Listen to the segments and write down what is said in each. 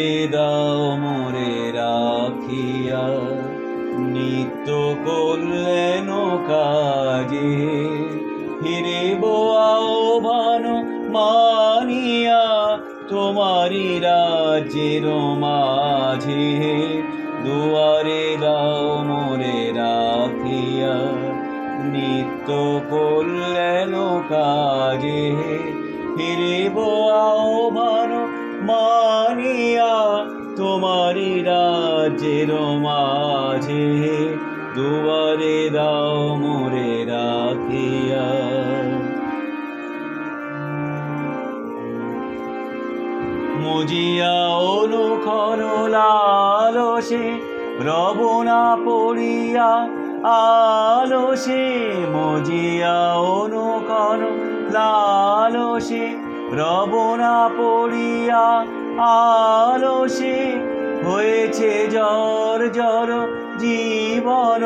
দুয়ারে দাও মোরে রাখিয়া, নিত্য কল্যাণ কাজে ফিরিব আহ্বান মানিয়া, তোমারি রাজ্যের মাঝে। দুয়ারে দাও মোরে রাখিয়া, নিত্য কল্যাণ কাজে ফিরিব আহ্বান মানিয়া, তোমারি রাজ্যের মাঝে। দুয়ারে দাও মোরে রাখিয়া। মজিয়া অনুক্ষণ লালসে রব না পড়িয়া আলসে, মজিয়া অনুক্ষণ লালসে রব না পড়িয়া আলসে। হয়েছে জ্বর জ্বর জীবন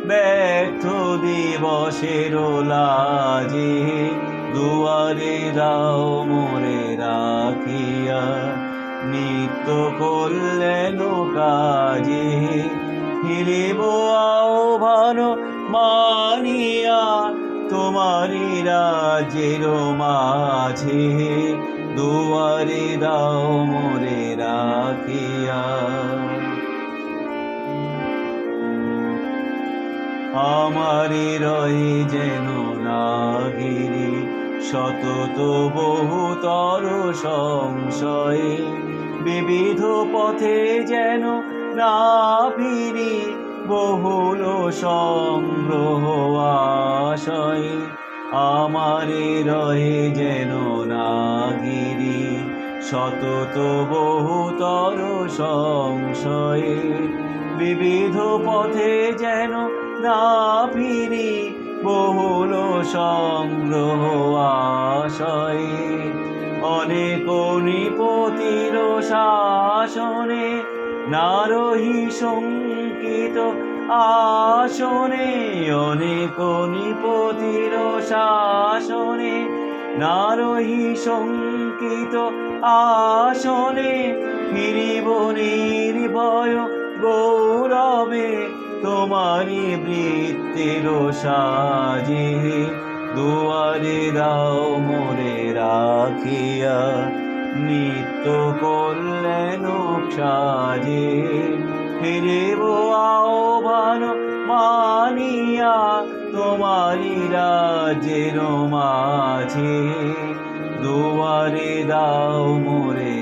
ব্যর্থ দিবসের লাজে। দুয়ারে দাও মোরে রাখিয়া, নিত্য কল্যাণ কাজে ফিরিব আহ্বান মানিয়া, তোমারি রাজ্যের মাঝে। দুয়ারে দাও মোরে রাখিয়া। আমারি রয়ে যেন নাগিরি সতত বহুতর সংশয়ে, বিবিধ পথে যেন না ফিরি বহুল সংগ্রহ আশয়ে। আমারে রয়ে যেন নাগিরি সতত বহুতর সংশয়ে, বিবিধ পথে যেন না ফিরি বহুল সংগ্রহ আশয়ে। অনেক নৃপতির শাসনে নারহি শঙ্কিত আসনে, অনেক নৃপতির শাসনে নারহি শঙ্কিত আসনে। ফিরিব নির্ভয় গৌরবে তোমারি বৃত্তের সাজে। দুয়ারে দাও মোরে রাখিয়া, নিত্য কল্যাণ সাজে ফিরিব আহ্বান মানিয়া, তোমারি রাজ্যের মাঝে। দুয়ারে দাও মোরে